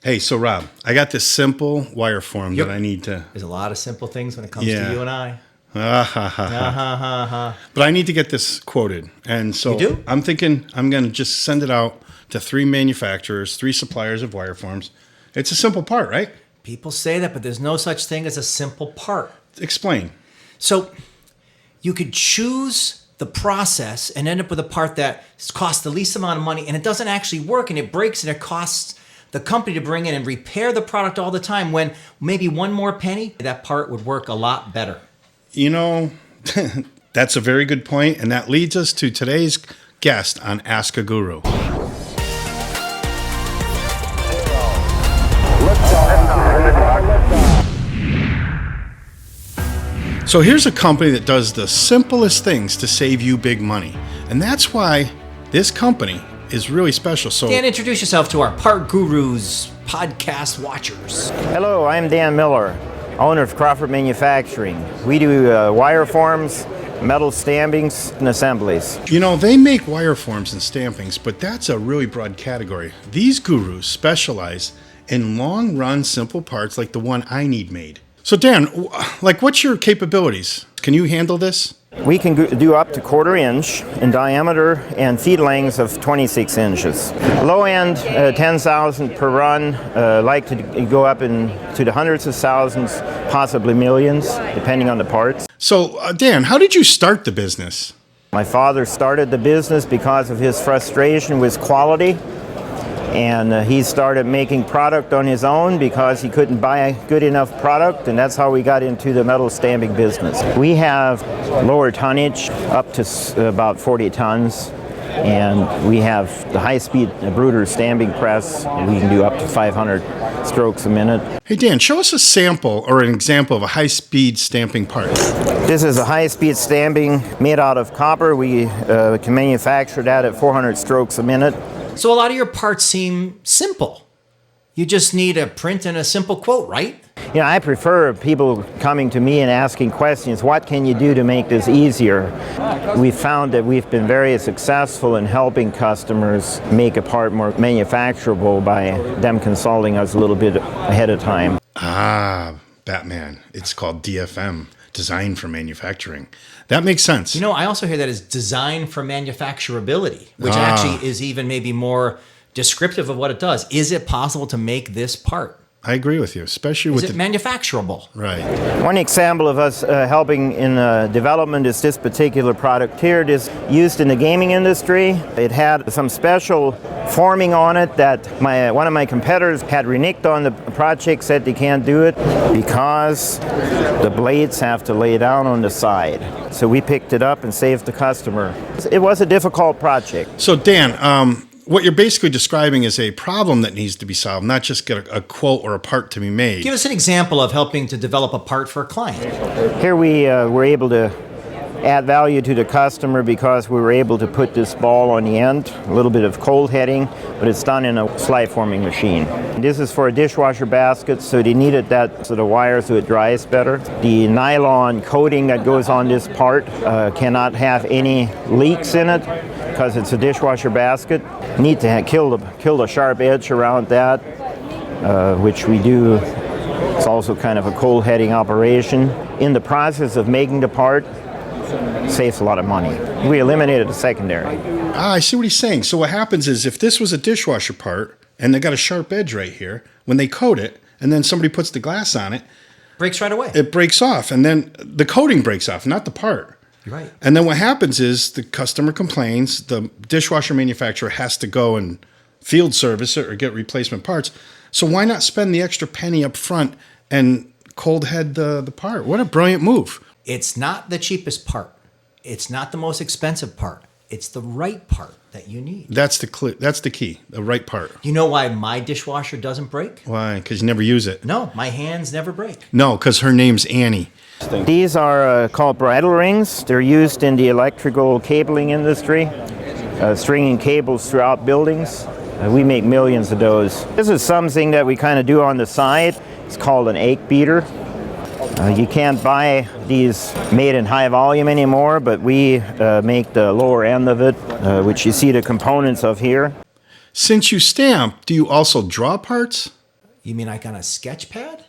Hey, so Rob, I got this simple wire form Yep. that I need to. There's a lot of simple things when it comes Yeah. to you and I. Ah, ha, ha, ha. But I need to get this quoted. And so You do? I'm thinking I'm going to just send it out to 3 manufacturers, 3 suppliers of wire forms. It's a simple part, right? People say that, but there's no such thing as a simple part. Explain. So you could choose the process and end up with a part that costs the least amount of money and it doesn't actually work and it breaks and it costs the company to bring in and repair the product all the time when maybe one more penny, that part would work a lot better. You know, that's a very good point, and that leads us to today's guest on Ask a Guru. So here's a company that does the simplest things to save you big money, and that's why this company is really special. So Dan, introduce yourself to our Part Gurus podcast watchers. Hello, I'm Dan Miller, owner of Crawford Manufacturing. We do wire forms, metal stampings, and assemblies. you know, they make wire forms and stampings, but that's a really broad category. These gurus specialize in long-run simple parts like the one I need made. So Dan, what's your capabilities? Can you handle this? We can do up to 1/4 inch in diameter and feed lengths of 26 inches. Low end, 10,000 per run. Like to go up into the hundreds of thousands, possibly millions, depending on the parts. So Dan, how did you start the business? My father started the business because of his frustration with quality. And he started making product on his own because he couldn't buy good enough product, and that's how we got into the metal stamping business. We have lower tonnage, up to about 40 tons, and we have the high-speed Bruder stamping press. We can do up to 500 strokes a minute. Hey Dan, show us a sample or an example of a high-speed stamping part. This is a high-speed stamping made out of copper. We can manufacture that at 400 strokes a minute. So a lot of your parts seem simple. You just need a print and a simple quote, right? You know, I prefer people coming to me and asking questions. What can you do to make this easier? We've found that we've been very successful in helping customers make a part more manufacturable by them consulting us a little bit ahead of time. Ah, Batman. It's called DFM, Design for Manufacturing. That makes sense. You know, I also hear that as design for manufacturability, which actually is even maybe more descriptive of what it does. Is it possible to make this part? I agree with you, especially Is with it manufacturable? right. One example of us helping in development is this particular product here. It is used in the gaming industry. It had some special forming on it that one of my competitors had reneged on the project, said they can't do it because the blades have to lay down on the side. So we picked it up and saved the customer. It was a difficult project. So Dan, what you're basically describing is a problem that needs to be solved, not just get a quote or a part to be made. Give us an example of helping to develop a part for a client. Here we were able to add value to the customer because we were able to put this ball on the end, a little bit of cold heading, but it's done in a slide forming machine. This is for a dishwasher basket, so they needed that so the wire so it dries better. The nylon coating that goes on this part cannot have any leaks in it because it's a dishwasher basket. Need to kill the sharp edge around that, which we do. It's also kind of a cold heading operation. In the process of making the part, saves a lot of money. We eliminated the secondary. I see what he's saying. So what happens is if this was a dishwasher part and they got a sharp edge right here, when they coat it and then somebody puts the glass on it, Breaks right away. it breaks off, and then the coating breaks off, not the part. You're right. And then what happens is the customer complains, the dishwasher manufacturer has to go and field service it or get replacement parts. So why not spend the extra penny up front and cold head the part? What a brilliant move. It's not the cheapest part. It's not the most expensive part. It's the right part that you need. That's the key, the right part. You know why my dishwasher doesn't break? Why? Because you never use it. No, my hands never break. No, because her name's Annie. These are called bridle rings. They're used in the electrical cabling industry, stringing cables throughout buildings. We make millions of those. This is something that we kind of do on the side. It's called an ache beater. You can't buy these made in high volume anymore, but we make the lower end of it, which you see the components of here. Since you stamp, do you also draw parts? You mean like on a sketch pad?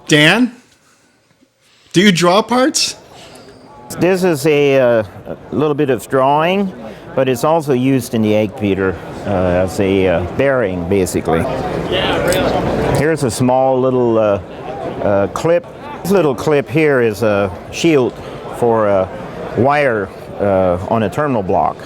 Dan, do you draw parts? This is a little bit of drawing, but it's also used in the egg beater as a bearing, basically. Here's a small little clip. This little clip here is a shield for a wire on a terminal block.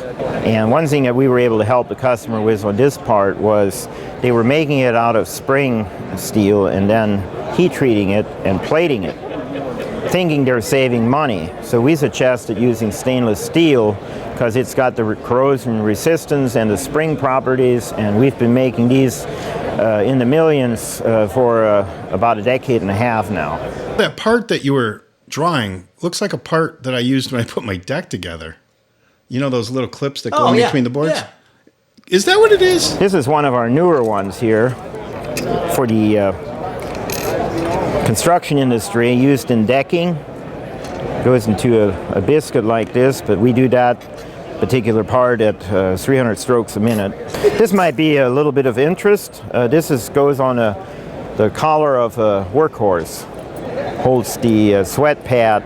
And one thing that we were able to help the customer with on this part was they were making it out of spring steel and then heat treating it and plating it, thinking they're saving money. So we suggested using stainless steel because it's got the corrosion resistance and the spring properties, and we've been making these in the millions for about a decade and a half now. That part that you were drawing looks like a part that I used when I put my deck together. You know those little clips that go in between the boards? Yeah. Is that what it is? This is one of our newer ones here for the construction industry, used in decking. Goes into a biscuit like this, but we do that particular part at 300 strokes a minute. This might be a little bit of interest. Goes on the collar of a workhorse. Holds the sweat pad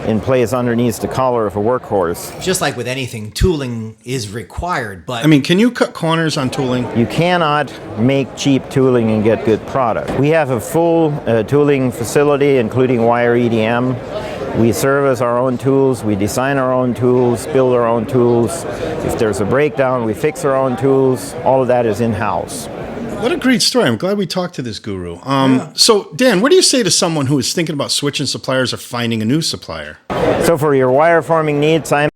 in place underneath the collar of a workhorse. Just like with anything, tooling is required, but I mean, can you cut corners on tooling? You cannot make cheap tooling and get good product. We have a full tooling facility, including wire EDM. We service our own tools, we design our own tools, build our own tools. If there's a breakdown, we fix our own tools. All of that is in-house. What a great story. I'm glad we talked to this guru. So, Dan, what do you say to someone who is thinking about switching suppliers or finding a new supplier? So for your wire forming needs, I'm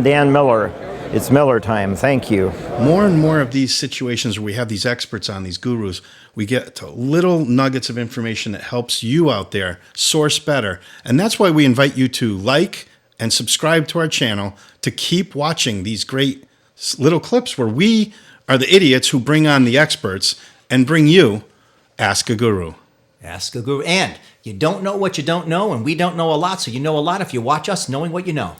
Dan Miller. It's Miller time. Thank you. More and more of these situations where we have these experts on, these gurus, we get to little nuggets of information that helps you out there source better. And that's why we invite you to like and subscribe to our channel to keep watching these great little clips where we are the idiots who bring on the experts and bring you Ask a Guru. ask a guru. And you don't know what you don't know, and we don't know a lot, so you know a lot if you watch us knowing what you know.